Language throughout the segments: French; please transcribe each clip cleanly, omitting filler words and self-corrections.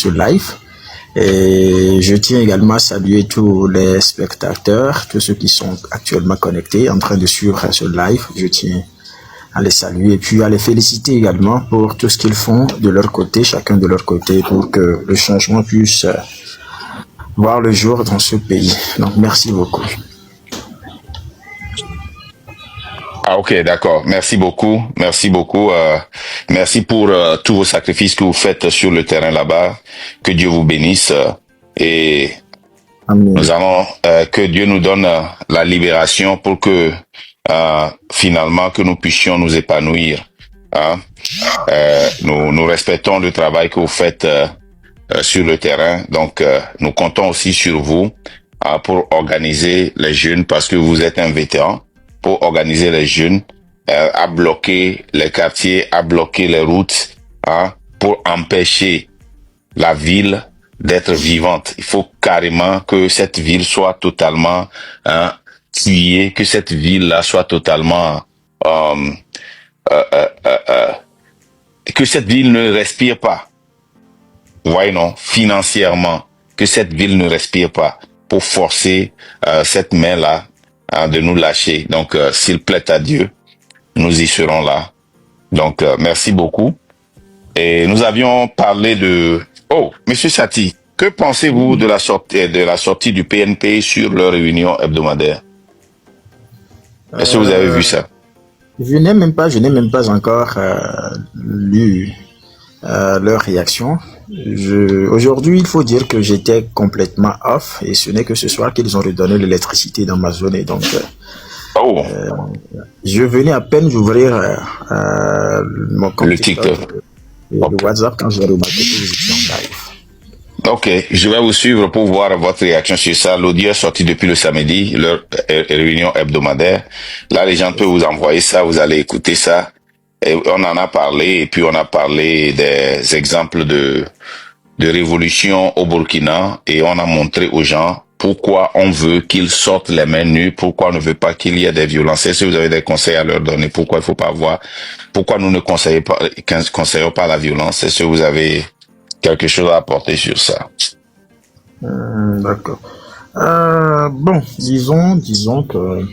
ce live. Et je tiens également à saluer tous les spectateurs, tous ceux qui sont actuellement connectés, en train de suivre ce live. Je tiens à les saluer et puis à les féliciter également pour tout ce qu'ils font de leur côté, chacun de leur côté, pour que le changement puisse voir le jour dans ce pays. Donc, merci beaucoup. Ah, ok, d'accord. Merci beaucoup. Merci beaucoup. Merci pour tous vos sacrifices que vous faites sur le terrain là-bas. Que Dieu vous bénisse. Et Amen. nous allons, que Dieu nous donne la libération pour que finalement que nous puissions nous épanouir. Hein. Nous respectons le travail que vous faites sur le terrain. Donc, nous comptons aussi sur vous pour organiser les jeunes parce que vous êtes un vétéran. Pour organiser les jeunes, à bloquer les quartiers, à bloquer les routes, hein, pour empêcher la ville d'être vivante. Il faut carrément que cette ville soit totalement tuée, que cette ville-là soit totalement... que cette ville ne respire pas. Vous voyez, non? Financièrement, que cette ville ne respire pas pour forcer cette main-là de nous lâcher. Donc, s'il plaît à Dieu, nous y serons là. Donc, merci beaucoup. Et nous avions parlé de... Oh, Monsieur Sati, que pensez-vous de la sortie du PNP sur leur réunion hebdomadaire? Est-ce que vous avez vu ça? Je n'ai même pas encore lu leur réaction. Aujourd'hui, il faut dire que j'étais complètement off et ce n'est que ce soir qu'ils ont redonné l'électricité dans ma zone et donc je venais à peine d'ouvrir mon compte le TikTok et le WhatsApp quand j'ai remarqué que vous étiez en live. Ok, je vais vous suivre pour voir votre réaction sur ça. L'audio est sorti depuis le samedi, leur réunion hebdomadaire. Là, les gens peuvent vous envoyer ça, vous allez écouter ça. Et on en a parlé, et puis on a parlé des exemples de révolution au Burkina, et on a montré aux gens pourquoi on veut qu'ils sortent les mains nues, pourquoi on ne veut pas qu'il y ait des violences. Est-ce que vous avez des conseils à leur donner? Pourquoi il faut pas avoir, pourquoi nous ne conseillons pas la violence? Est-ce que vous avez quelque chose à apporter sur ça? D'accord. Bon, disons que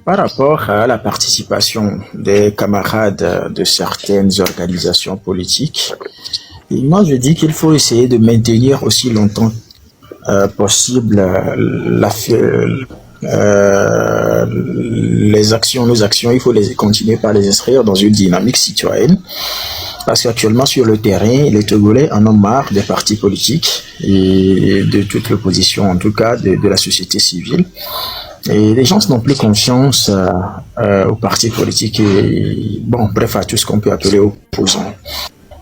par rapport à la participation des camarades de certaines organisations politiques, et moi je dis qu'il faut essayer de maintenir aussi longtemps possible nos actions, il faut les continuer par les inscrire dans une dynamique citoyenne. Parce qu'actuellement sur le terrain, les Togolais en ont marre des partis politiques et de toute l'opposition, en tout cas de la société civile. Et les gens n'ont plus confiance aux partis politiques et, bon, bref, à tout ce qu'on peut appeler opposants.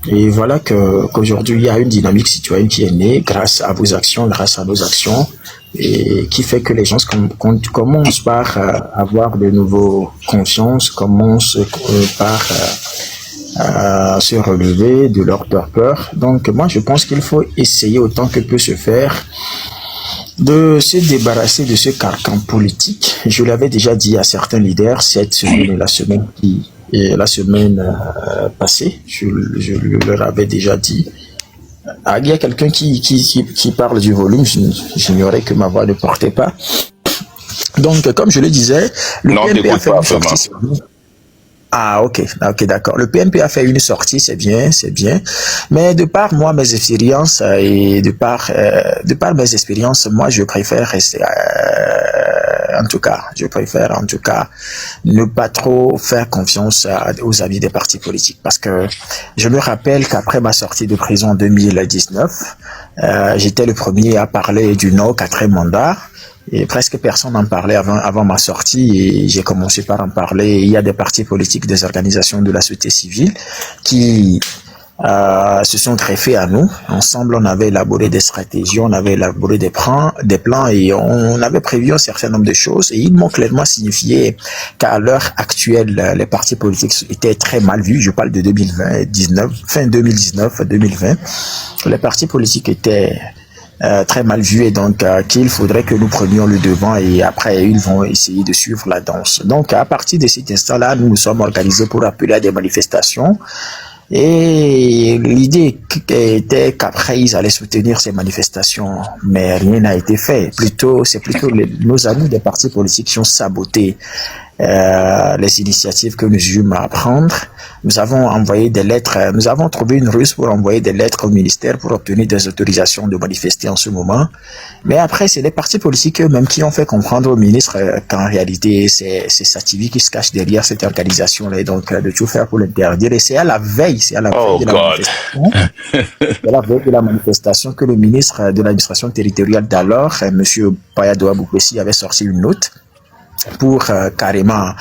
Et voilà qu'aujourd'hui, il y a une dynamique citoyenne qui est née grâce à vos actions, grâce à nos actions, et qui fait que les gens commencent par avoir de nouveau confiance, commencent par se relever de leur torpeur. Donc, moi, je pense qu'il faut essayer autant que peut se faire de se débarrasser de ce carcan politique. Je l'avais déjà dit à certains leaders cette semaine et la semaine passée. Je leur avais déjà dit. Ah, il y a quelqu'un qui parle du volume. J'ignorais que ma voix ne portait pas. Donc, comme je le disais, le PNP a fait une sortie. Ah, ok, d'accord. Le PNP a fait une sortie, c'est bien. Mais de par moi, mes expériences de par mes expériences, moi, je préfère rester, je préfère ne pas trop faire confiance aux avis des partis politiques. Parce que je me rappelle qu'après ma sortie de prison en 2019, j'étais le premier à parler du non au 4e mandat. Et presque personne n'en parlait avant ma sortie et j'ai commencé par en parler. Il y a des partis politiques, des organisations de la société civile qui se sont greffés à nous. Ensemble, on avait élaboré des stratégies, on avait élaboré des plans et on avait prévu un certain nombre de choses. Et ils m'ont clairement signifié qu'à l'heure actuelle, les partis politiques étaient très mal vus. Je parle de fin 2019-2020. Les partis politiques étaient très mal vus et donc qu'il faudrait que nous prenions le devant et après ils vont essayer de suivre la danse. Donc à partir de cet instant-là, nous nous sommes organisés pour appeler à des manifestations Et l'idée était qu'après, ils allaient soutenir ces manifestations, mais rien n'a été fait. C'est plutôt nos amis des partis politiques qui ont saboté les initiatives que nous eûmes à prendre. Nous avons envoyé des lettres, nous avons trouvé une ruse pour envoyer des lettres au ministère pour obtenir des autorisations de manifester en ce moment. Mais après, c'est les partis politiques eux-mêmes qui ont fait comprendre au ministre qu'en réalité, c'est Sativi qui se cache derrière cette organisation-là, et donc de tout faire pour l'interdire. Et c'est à la veille de la manifestation, c'est à la veille de la manifestation que le ministre de l'administration territoriale d'alors, monsieur Payadoa Boupessi, avait sorti une note pour carrément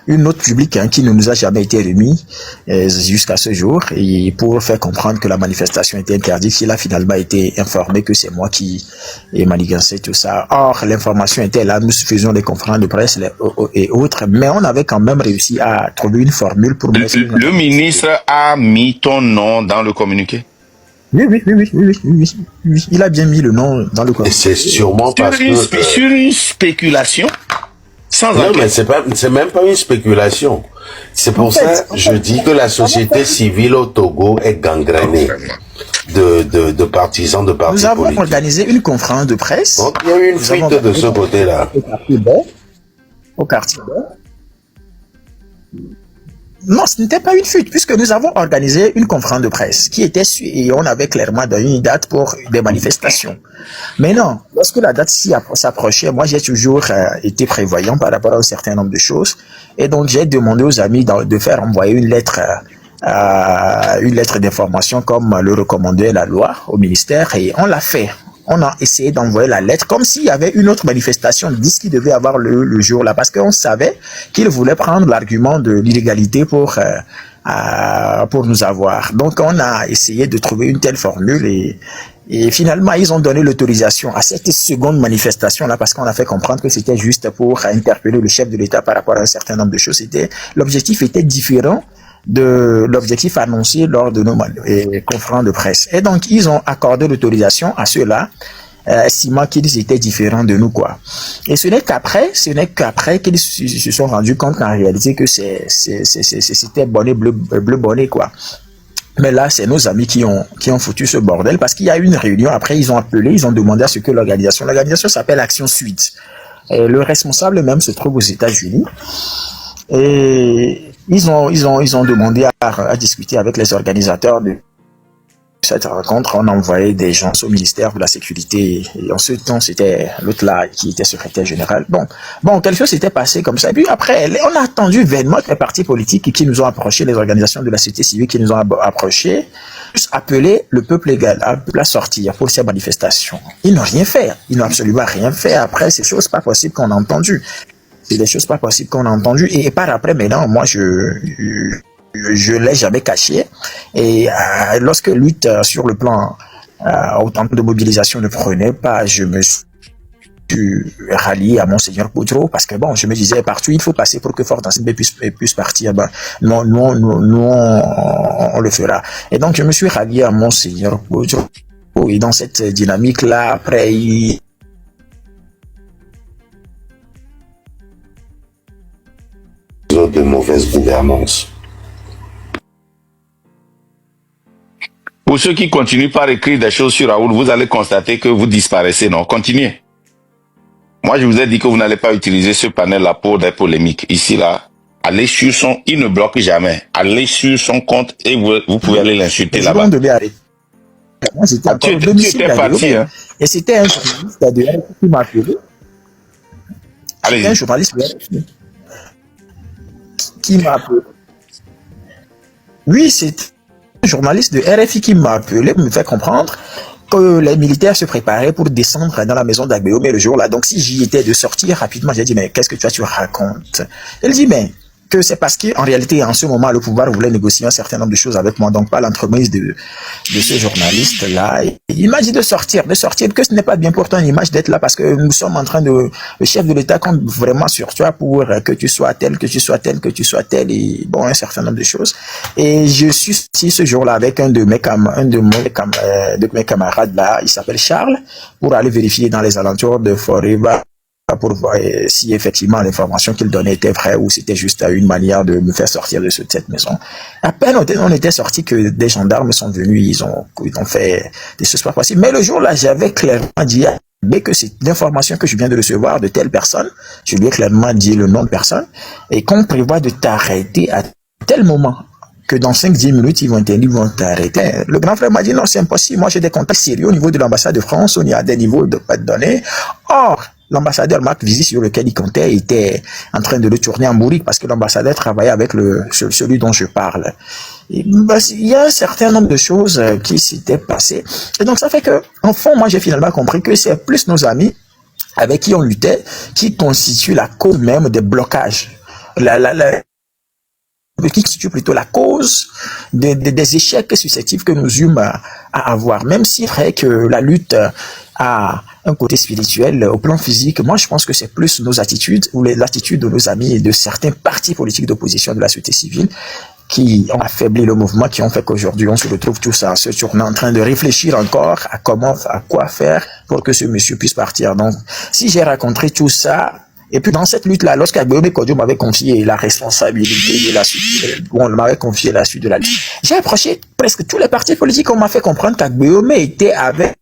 une note publique qui ne nous a jamais été remise jusqu'à ce jour, et pour faire comprendre que la manifestation était interdite. Il a finalement été informé que c'est moi qui ai manigancé tout ça. Or, l'information était là, nous faisions des conférences de presse et autres, mais on avait quand même réussi à trouver une formule pour... Le ministre a mis ton nom dans le communiqué? Oui. Il a bien mis le nom dans le communiqué. Et c'est sûrement parce que... Sur une spéculation? Non, mais c'est même pas une spéculation. C'est pour ça que je dis que la société civile au Togo est gangrénée de partisans de partis politiques. Nous avons organisé une conférence de presse. Donc, il y a eu une fuite de ce côté-là. Au quartier Bain. Non, ce n'était pas une fuite, puisque nous avons organisé une conférence de presse qui était et on avait clairement donné une date pour des manifestations. Mais non, lorsque la date s'approchait, moi j'ai toujours été prévoyant par rapport à un certain nombre de choses, et donc j'ai demandé aux amis de faire envoyer une lettre d'information comme le recommandait la loi au ministère, et on l'a fait. On a essayé d'envoyer la lettre comme s'il y avait une autre manifestation qui devait avoir le jour là, parce qu'on savait qu'ils voulaient prendre l'argument de l'illégalité pour nous avoir. Donc on a essayé de trouver une telle formule, et finalement ils ont donné l'autorisation à cette seconde manifestation là, parce qu'on a fait comprendre que c'était juste pour interpeller le chef de l'État par rapport à un certain nombre de choses. L'objectif était différent de l'objectif annoncé lors de nos conférences de presse. Et donc, ils ont accordé l'autorisation à ceux-là, estimant qu'ils étaient différents de nous, quoi. Et ce n'est qu'après qu'ils se sont rendus compte qu'en réalité, que c'était bonnet, bleu bonnet, quoi. Mais là, c'est nos amis qui ont foutu ce bordel, parce qu'il y a eu une réunion. Après, ils ont demandé à ce que l'organisation s'appelle Action Suite. Et le responsable même se trouve aux États-Unis. Et ils ont demandé à discuter avec les organisateurs de cette rencontre. On a envoyé des gens au ministère de la Sécurité, et en ce temps, c'était l'autre là qui était secrétaire général. Bon, quelque chose s'était passé comme ça. Et puis après, on a attendu vainement les partis politiques qui nous ont approchés, les organisations de la société civile qui nous ont approchés, appeler le peuple légal à sortir pour ces manifestations. Ils n'ont rien fait. Ils n'ont absolument rien fait. Après, ces choses pas possibles qu'on a entendues. C'est des choses pas possibles qu'on a entendues. Et par après, maintenant, moi, je l'ai jamais caché. Et lorsque lutte sur le plan autant de mobilisation ne prenait pas, je me suis rallié à Monseigneur Boudreau, parce que bon, je me disais, partout il faut passer pour que Fort Dansibé puisse partir. Nous, on le fera. Et donc, je me suis rallié à Monseigneur Boudreau. Et dans cette dynamique-là, après, de mauvaise gouvernance. Pour ceux qui continuent par écrire des choses sur Raoul, vous allez constater que vous disparaissez, non? Continuez. Moi, je vous ai dit que vous n'allez pas utiliser ce panel-là pour des polémiques. Ici, là, allez sur il ne bloque jamais. Allez sur son compte et vous pouvez aller l'insulter là-bas. Moi, j'étais encore au domicile parti, hein. Et c'était un journaliste de RFI qui m'a appelé. C'était un journaliste de RFI qui m'a appelé. Oui, c'est un journaliste de RFI qui m'a appelé pour me faire comprendre que les militaires se préparaient pour descendre dans la maison d'Agbéo, mais le jour-là. Donc, si j'y étais de sortir rapidement, j'ai dit, mais qu'est-ce que tu racontes? Elle dit, mais que c'est parce qu'en réalité, en ce moment, le pouvoir voulait négocier un certain nombre de choses avec moi, donc pas l'entremise de ce journaliste-là. Il m'a dit de sortir, que ce n'est pas bien pour ton image d'être là, parce que nous sommes en train le chef de l'État compte vraiment sur toi pour que tu sois tel, et bon, un certain nombre de choses. Et je suis sorti ce jour-là avec un de mes camarades là, il s'appelle Charles, pour aller vérifier dans les alentours de Forever pour voir si effectivement l'information qu'il donnait était vraie ou c'était juste une manière de me faire sortir de cette maison. À peine on était sortis que des gendarmes sont venus, ils ont fait des choses pas possibles. Mais le jour-là, j'avais clairement dit que c'est l'information que je viens de recevoir de telle personne, je lui ai clairement dit le nom de personne, et qu'on prévoit de t'arrêter à tel moment, que dans 5-10 minutes, ils vont t'arrêter. Le grand frère m'a dit non, c'est impossible. Moi, j'ai des contacts sérieux au niveau de l'ambassade de France, on y a des niveaux de pas de données. Or, l'ambassadeur Marc Vizy, sur lequel il comptait, était en train de le tourner en bourrique parce que l'ambassadeur travaillait avec celui dont je parle. Et, il y a un certain nombre de choses qui s'étaient passées. Et donc, ça fait que, en fond, moi, j'ai finalement compris que c'est plus nos amis avec qui on luttait qui constituent la cause même des blocages. Qui constitue plutôt la cause des échecs successifs que nous eûmes à avoir. Même si c'est vrai que la lutte a un côté spirituel, au plan physique, moi je pense que c'est plus nos attitudes ou l'attitude de nos amis et de certains partis politiques d'opposition de la société civile qui ont affaibli le mouvement, qui ont fait qu'aujourd'hui on se retrouve tous à se tourner en train de réfléchir encore à quoi faire pour que ce monsieur puisse partir. Donc, si j'ai raconté tout ça, et puis dans cette lutte-là, lorsqu'Agbeome Kodjo m'avait confié la responsabilité de la suite, on m'avait confié la suite de la lutte, j'ai approché presque tous les partis politiques. On m'a fait comprendre qu'Agbeome était avec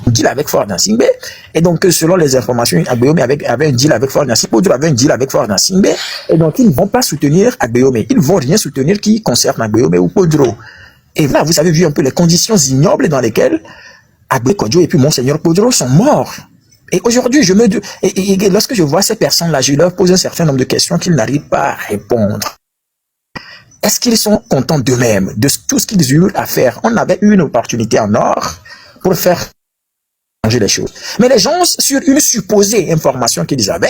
un deal avec Ford Nsingbe, et donc selon les informations, Agbeome avait un deal avec Ford Nsingbe, Kodjo avait un deal avec Ford Nsingbe, et donc ils ne vont pas soutenir Agbeome, ils ne vont rien soutenir qui concerne Agbeome ou Kodjo. Et là, vous avez vu un peu les conditions ignobles dans lesquelles Agbeome Kodjo et puis Monseigneur Kodjo sont morts. Et aujourd'hui, lorsque je vois ces personnes-là, je leur pose un certain nombre de questions qu'ils n'arrivent pas à répondre. Est-ce qu'ils sont contents d'eux-mêmes, de tout ce qu'ils eurent à faire? On avait eu une opportunité en or pour faire changer les choses. Mais les gens, sur une supposée information qu'ils avaient,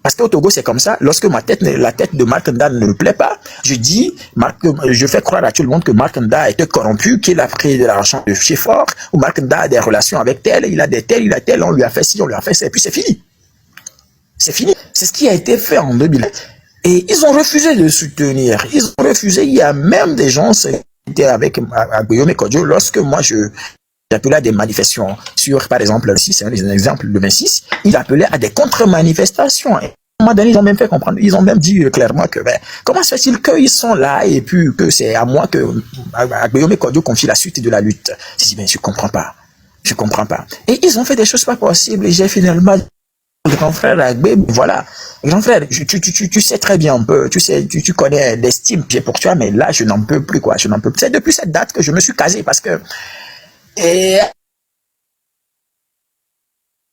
parce qu'au Togo, c'est comme ça, lorsque la tête de Marc Nda ne me plaît pas, je fais croire à tout le monde que Marc Nda était corrompu, qu'il a pris de l'argent de chez Fort, ou Marc Nda a des relations avec tel, il a tel, on lui a fait ci, on lui a fait ça, et puis c'est fini. C'est fini. C'est ce qui a été fait en 2000. Et ils ont refusé de soutenir. Ils ont refusé. Il y a même des gens qui étaient avec Agbeome Kodjo lorsque moi j'appelais à des manifestations sur, par exemple, le 6, c'est un exemple, le 26, ils appelaient à des contre-manifestations. Et à un moment donné, ils ont même fait comprendre, ils ont même dit clairement que, comment se fait-il qu'ils sont là et puis que c'est à moi que Agbeome Kodjo confie la suite de la lutte? Je dis, je comprends pas. Et ils ont fait des choses pas possibles et j'ai finalement le grand frère Agbe, voilà. Grand frère, tu sais très bien un peu, tu connais l'estime que j'ai pour toi, mais là, je n'en peux plus, quoi, je n'en peux plus. C'est depuis cette date que je me suis casé parce que, et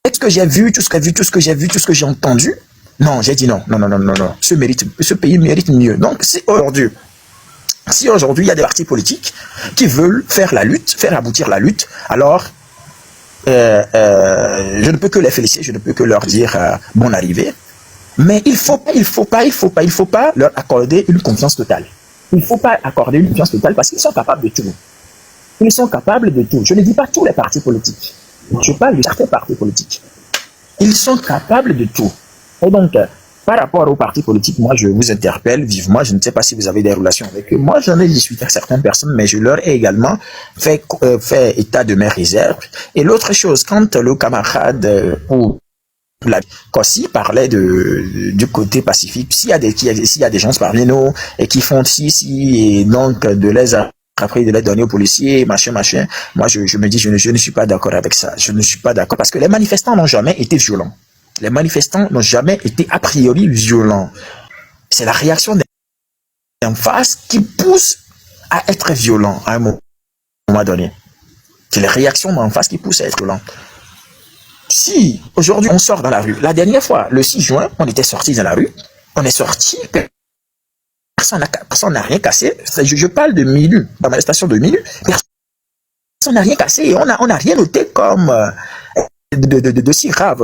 est-ce que j'ai vu, tout ce que j'ai entendu? Non, j'ai dit non. Ce pays mérite mieux. Donc, si aujourd'hui, il y a des partis politiques qui veulent faire la lutte, faire aboutir la lutte, alors, je ne peux que les féliciter, je ne peux que leur dire bonne arrivée. Mais il faut pas leur accorder une confiance totale. Il faut pas accorder une confiance totale parce qu'ils sont capables de tout. Ils sont capables de tout. Je ne dis pas tous les partis politiques. Je parle de certains partis politiques. Ils sont capables de tout. Et donc, par rapport aux partis politiques, moi, je vous interpelle vivement. Je ne sais pas si vous avez des relations avec eux. Moi, j'en ai discuté avec certaines personnes, mais je leur ai également fait état de mes réserves. Et l'autre chose, quand le camarade ou la Kossi parlait du côté pacifique, s'il y a des gens parmi nous et qui font et donc de les après de les donner aux policiers, machin, moi je me dis je ne suis pas d'accord avec ça. Je ne suis pas d'accord parce que les manifestants n'ont jamais été violents. Les manifestants n'ont jamais été a priori violents. C'est la réaction d'en face qui pousse à être violent à un moment donné. C'est les réactions d'en face qui poussent à être violent. Si aujourd'hui on sort dans la rue, la dernière fois, le 6 juin, on était sortis dans la rue, on est sortis, personne n'a rien cassé. Je parle de milieu, dans ma station de milieu, personne n'a rien cassé et on n'a rien noté comme de si grave.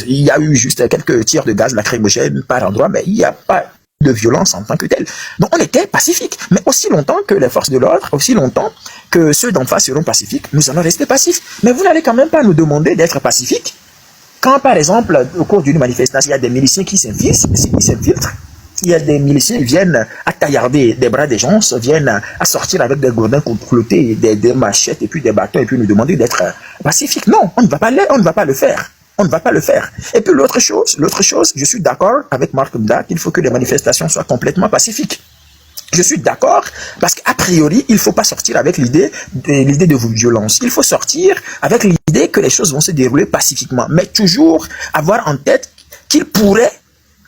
Il y a eu juste quelques tirs de gaz lacrymogène par endroit, mais il n'y a pas de violence en tant que telle. Donc on était pacifiques. Mais aussi longtemps que les forces de l'ordre, aussi longtemps que ceux d'en face seront pacifiques, nous allons rester pacifiques. Mais vous n'allez quand même pas nous demander d'être pacifiques quand, par exemple, au cours d'une manifestation, il y a des miliciens qui s'infiltrent. Il y a des miliciens qui viennent à taillarder des bras des gens, viennent à sortir avec des gourdins complotés, des machettes et puis des bâtons et puis nous demander d'être pacifiques. Non, on ne va pas le faire. On ne va pas le faire. Et puis l'autre chose, je suis d'accord avec Marc Mda qu'il faut que les manifestations soient complètement pacifiques. Je suis d'accord parce qu'a priori, il ne faut pas sortir avec l'idée de violence. Il faut sortir avec l'idée que les choses vont se dérouler pacifiquement, mais toujours avoir en tête qu'il pourrait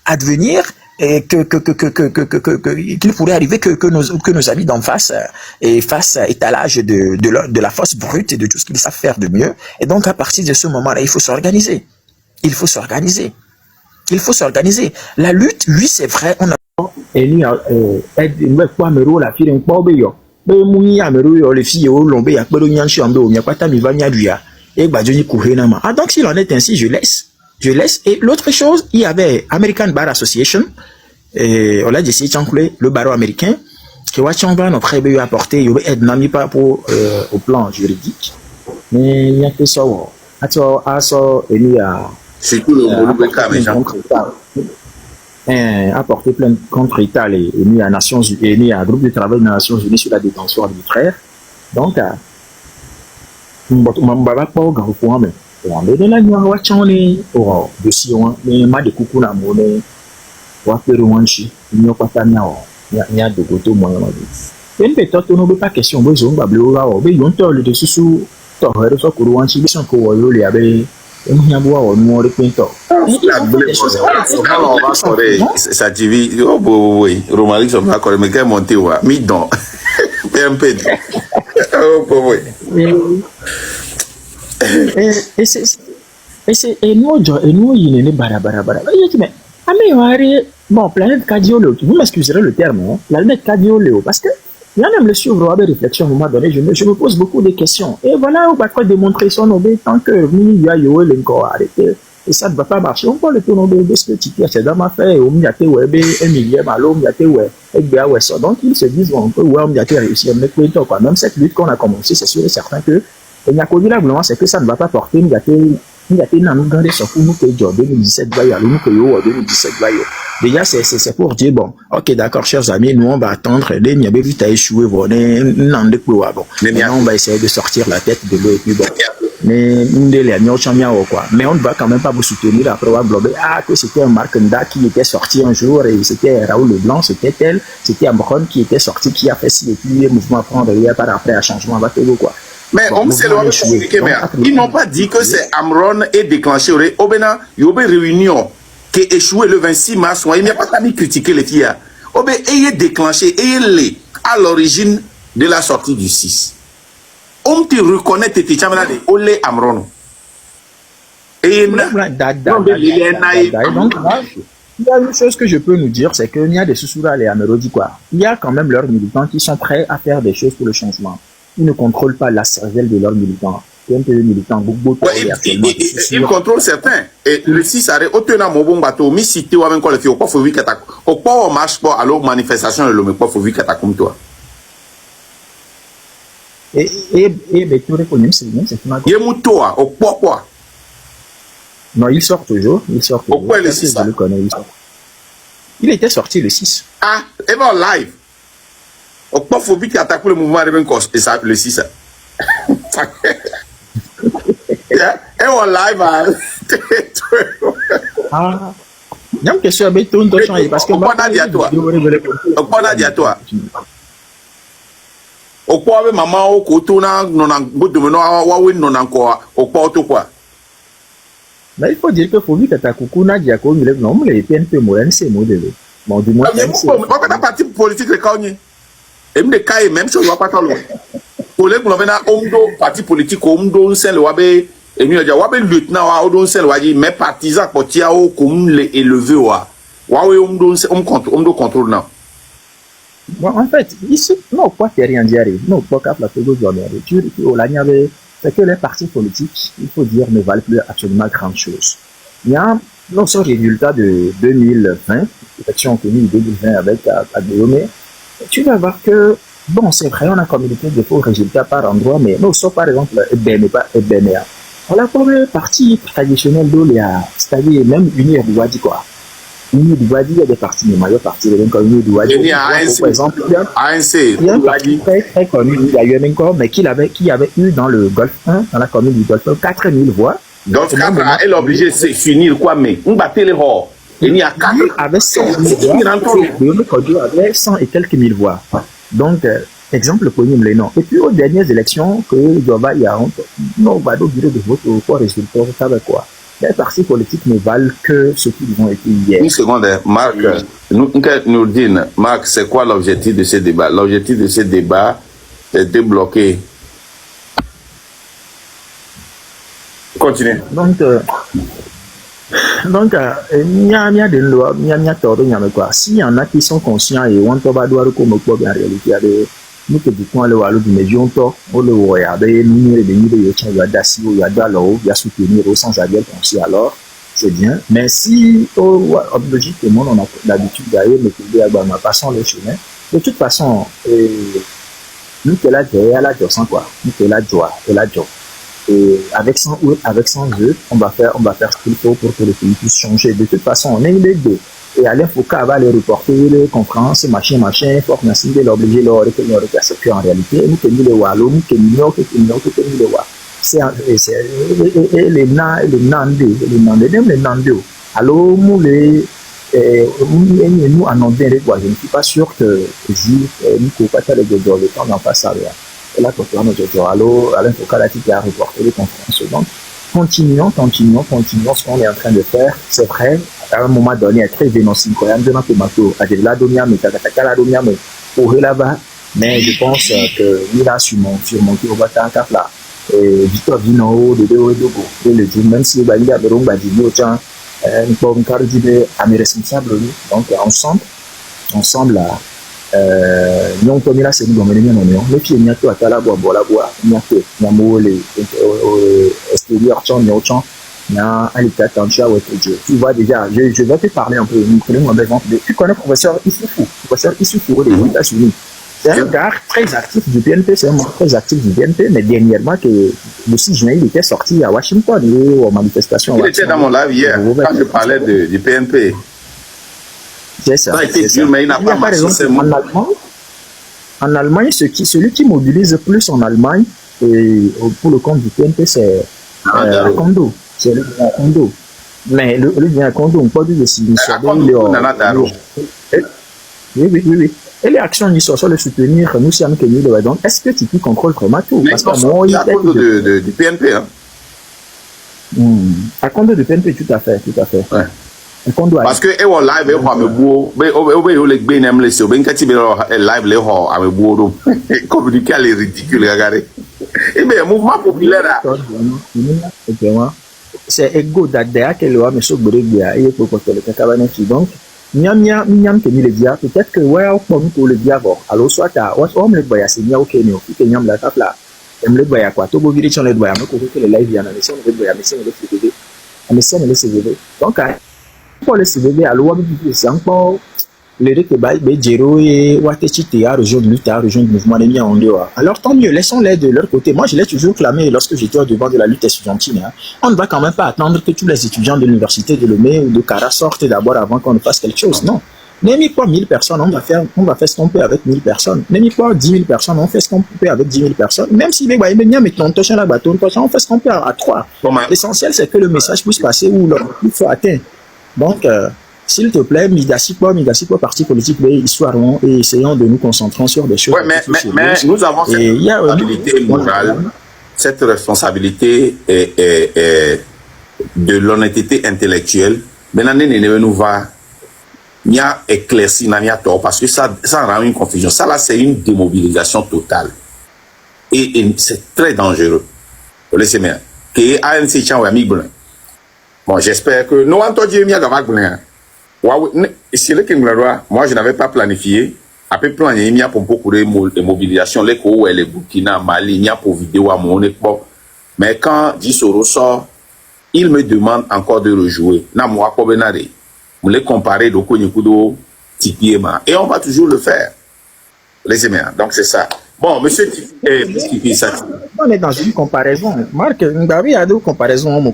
advenir et qu'il pourrait arriver que nos amis d'en face fassent étalage de la force brute et de tout ce qu'ils savent faire de mieux. Et donc, à partir de ce moment-là, il faut s'organiser. Il faut s'organiser. Il faut s'organiser. La lutte, oui, c'est vrai, on a ah, donc s'il en est ainsi, je laisse. Et l'autre chose, il y avait American Bar Association, on l'a dit, le barreau américain, qui va apporter au plan juridique. Mais il y a que ça. Apporter plainte contre l'État et mis à Nations Unies, et mis à groupe de travail des Nations Unies sur la détention arbitraire. Donc, ça divise. Oh, oui, Romaric, ça va encore, mais qu'elle monte, ouais, mi-don. PMP. Oh, oui. Et nous, il est barabara. Bon, planète cardiologue, vous m'excuserez le terme, hein, planète cardiologue, parce que il y a même le suivre avec réflexion à un moment donné, je me pose beaucoup de questions. Et voilà, on va quoi démontrer son obé tant que il y a eu encore arrêté. Et ça ne va pas marcher. On peut le tourner de ce que tu as dans ma fait, au milieu de web, un millième à l'eau, donc ils se disent, on peut, ouais, on a réussi à mettre le temps, quoi. Même cette lutte qu'on a commencé, c'est sûr et certain que, il y a connu là, c'est que ça ne va pas porter, il y a nous gardé sur nous que 2017 déjà c'est pour dire bon, ok, d'accord, chers amis, nous on va attendre les niabé t'as échoué, bon, on va essayer de sortir la tête de l'eau et puis bon, mais on ne va quand même pas vous soutenir après avoir globé que c'était un Marc Mda qui était sorti un jour et c'était Raoul Leblanc, c'était Amron qui était sorti, qui a fait ci et puis le mouvement à prendre par après un changement à Togo, quoi. Mais bon, on s'est mais ils n'ont pas dit que c'est Amron et déclenché au Bénin, il y a une réunion qui est échouée le 26 mars, il n'y a pas de critiquer les filles. Au Bénin, il est déclenché, et à l'origine de la sortie du 6. On te reconnaît tes tiens de Olé Amron. Et donc, il y a une chose que je peux nous dire, c'est qu'il y a des sous-sourds et Amérodi, quoi. Il y a quand même leurs militants qui sont prêts à faire des choses pour le changement. Ils ne contrôlent pas la cervelle de leurs militants. Ils contrôlent certains. Et le 6 arrêt, au tenant mon bon bateau, mi cité ou même quoi le fait, au pas faut vite au pas on marche pas, alors manifestation le mais pas faut vite comme toi. Et tu reconnais, c'est il y a mon toi, au pas quoi. Non, il sort toujours. Pourquoi le 6 je le connais, il était sorti le 6. Ah, et ben live. Au pas faut vite attaquer le mouvement de Bencos et ça le 6. Et on live ah, il y a une question à béton parce que on a dit à toi. Au quoi maman au kotona non non encore au porte quoi. Mais il faut dire que faut vite attaquer Nadia ko le nom les PNP moyen c'est modèle. Bon du moins on va parti politique le kagne. Et même chose va pas tant loin. Pour les parti politique omdo c'est le wabe et nous dit wabe lieutenant wa odon c'est le waji mais partisan potia o comme les élevé wa wawe omdo contrôle non. Bon, en fait, ici, non, pas rien dire, non, pas qu'à la Togo de l'Amérique, c'est que les partis politiques, il faut dire, ne valent plus absolument grand chose. Il y a non seulement résultat de 2020, l'élection connue 2020 avec Aguillaume, tu vas voir que, bon, c'est vrai, on a communiqué des faux résultats par endroit, mais non, sauf par exemple, Ebénéa. On a pour le parti traditionnel d'Oléa, c'est-à-dire même Unir du Wadi, quoi. Unir du Wadi, il y a des partis, mais il y a parti de Unir du Wadi. Par exemple, il y a un parti très, très connu, il y a eu encore, mais qui avait eu dans le Golfe 1, dans la commune du Golfe 1, 4000 voix, Donc, quand elle est obligée de se finir, quoi, mais on bat les rois. Il y a 4. Avec 100 et quelques mille voix. Donc, exemple, le premier les noms. Et puis, aux dernières élections, que il y a non, bah, au bureau de vote, au résultat, vous savez quoi? Les partis politiques ne valent que ce qu'ils ont été hier. Une seconde, Marc, nous dit, Marc, c'est quoi l'objectif de ce débat? L'objectif de ce débat est de bloquer. Continue. Donc, il y a des lois, il y a tort, il y a quoi. S'il y en a qui sont conscients et on va devoir comme quoi, en réalité, nous que du coup, le du médium, on le regarde, nous, les milliers de gens, il y a d'assis, il y a d'alors, il y a soutenir sans arrière pensée, alors, c'est bien. Mais si, logiquement, on a l'habitude d'aller, mais que passons le chemin, de toute façon, nous, que la joie, sans quoi, nous, que la joie, et avec 100 ou avec 100 jeux, on va faire ce qu'il faut pour que le pays puisse changer. De toute façon, on est les deux. Et Alain Foucault va les reporter, les conférences, machin, faut qu'on essaie de l'obliger, que en réalité, nous tenons les Wallo, nous tenons les Wallo. C'est les Nandé. Alors, nous en ont bien les je ne suis pas sûr que nous ne pouvons pas faire le temps d'en passer à rien. Et là, quand on a Alain Foucault a reporté les conférences. Donc, continuons ce qu'on est en train de faire. C'est vrai, à un moment donné, très dénoncé. Mais je pense que nous avons surmonté au bâtiment cap là. Victor Vino, le jour, même si il y a des gens qui sont mes responsables, donc ensemble là. Nous avons mis la série dans les millions. Les filles, il y a la bois, il y a tu vois déjà, je vais te parler un peu. Tu connais le professeur Issoufou, des États-Unis. C'est un gars très actif du BNP, mais dernièrement, le 6 juin, il était sorti à Washington aux manifestations. Il était dans mon live hier, quand je parlais du PNP. C'est ça. Mais il n'a pas marché. En Allemagne, celui qui mobilise plus en Allemagne pour le compte du PNP, c'est Akondo. C'est le Akondo. Mais le Akondo, on peut dire que c'est oui. Et les actions sur le soutenir, nous sommes que nous donc est-ce que tu contrôles vraiment tout? Parce que moi, il y a Akondo du PNP. Akondo du PNP, tout à fait. Ouais. Parce que et on live et on me beau live les ho ame beau communiquer les ridicules regardez et bien mouvement populaire c'est ego d'adhérer que le monsieur Borégia et pour porter le cacabanet donc miam que ni le dia peut-être que ouais pour le dia alors soit on me le voyait c'est bien OK mais que niam la table là on le voyait quoi to go viri sur le voyait mais que le live yana mais c'est le voyait mais c'est le CVV donc pour le CVV à l'ouest c'est encore le que Béjéro et Watechite a rejoint le mouvement des miens en dehors. Alors tant mieux, laissons-les de leur côté. Moi, je l'ai toujours clamé lorsque j'étais au devant de la lutte estudiantine. On ne va quand même pas attendre que tous les étudiants de l'université de Lomé ou de Cara sortent d'abord avant qu'on ne fasse quelque chose. Non. N'aimez pas 1000 personnes, on va faire ce qu'on peut avec 1000 personnes. N'aimez pas 10 000 personnes, on fait ce qu'on peut avec 10 000 personnes. Même si les gars, on fait ce qu'on peut à 3. L'essentiel, c'est que le message puisse passer où il faut atteindre. Donc, s'il te plaît, Midassi pas parti politique, mais histoire et essayons de nous concentrer sur des choses. Ouais, mais nous avons cette responsabilité morale, cette responsabilité de l'honnêteté intellectuelle. Maintenant, nous va n'y a éclairci, n'y a tort, parce que ça rend une confusion. Ça là, c'est une démobilisation totale. Et c'est très dangereux. Vous laissez bien. Que ANC tient ami blanc. Bon, j'espère que nous entendons bien avec blanc. Moi, je n'avais pas planifié. Après, planer, il y a pour beaucoup de mobilisation, les Congo et les Burkina, Mali, il y a pour vidéo à mon époque. Mais quand Dissoro sort, il me demande encore de rejouer. Na moi, pas benade. Vous les comparer de Konyikudo, Tipiema. Et on va toujours le faire. Laissez-moi. Donc, c'est ça. Bon, monsieur Tipi, ça. On est dans une comparaison. Marc, il y a deux comparaisons.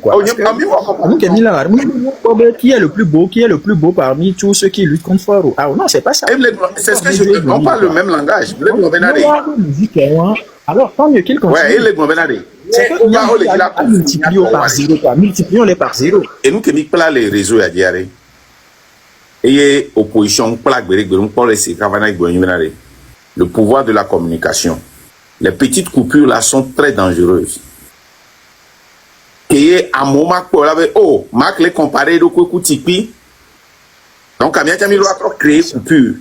Qui est le plus beau parmi tous ceux qui luttent contre Faro? Ah non, c'est pas ça. C'est ce que on parle le même langage. Alors, tant mieux qu'il continue. Ouais, il est C'est que multiplions par zéro, quoi. Multiplions-les par zéro. Et nous qui mis plat les réseaux à dire, et opposition, le pouvoir de la communication. Les petites coupures là sont très dangereuses. Et à un moment, oh, Marc les comparé de quoi Tipeee. Donc, à mi doit créer coupure.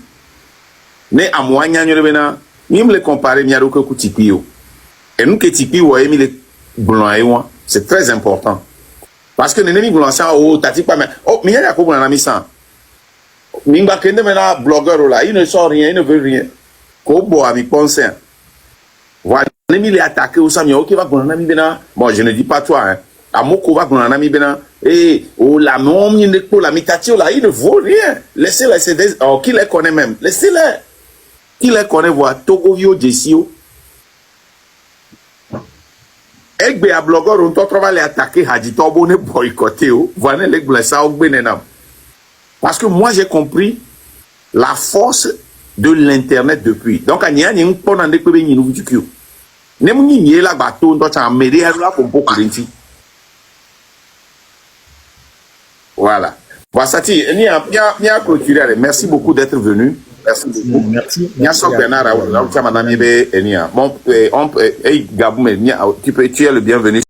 Mais à moi, même les comparer, il y a de quoi Tipeee. Et nous que Tipeee, ouais, mis les blancs, c'est très important. Parce que l'ennemi blanc, oh, t'as dit pas, mais, oh, mais il y a quoi pour l'ami ça? Mimba Kende maintenant, blogueur là, il ne sort rien, il ne veut rien. Kobo ami pensé. Voilà, l'ennemi est attaqué au Samia, ok, va pour un ami bena. Bon, je ne dis pas toi, hein. Amoko va pour un ami bena. Et, oh, la nom, il ne pour la mitatio là, il ne vaut rien. Laissez-les, c'est des, oh, qui les connaît même? Laissez-les. Qui les connaît, voir, Togovio, Jessio. Egbe a blogueur, on va les attaquer, Hadjitobo ne boycotter, voilà les blessés, au Benenam. Parce que moi, j'ai compris la force de l'Internet depuis. Donc, il y a un peu de temps qui nous dit que nous avons la bateau, nous avons mêlé à la pompe. Voilà. Voilà, ça dit, il y a clôturé. Merci beaucoup d'être venu. Merci beaucoup. Merci. Merci Bernard. Tu es le bienvenu.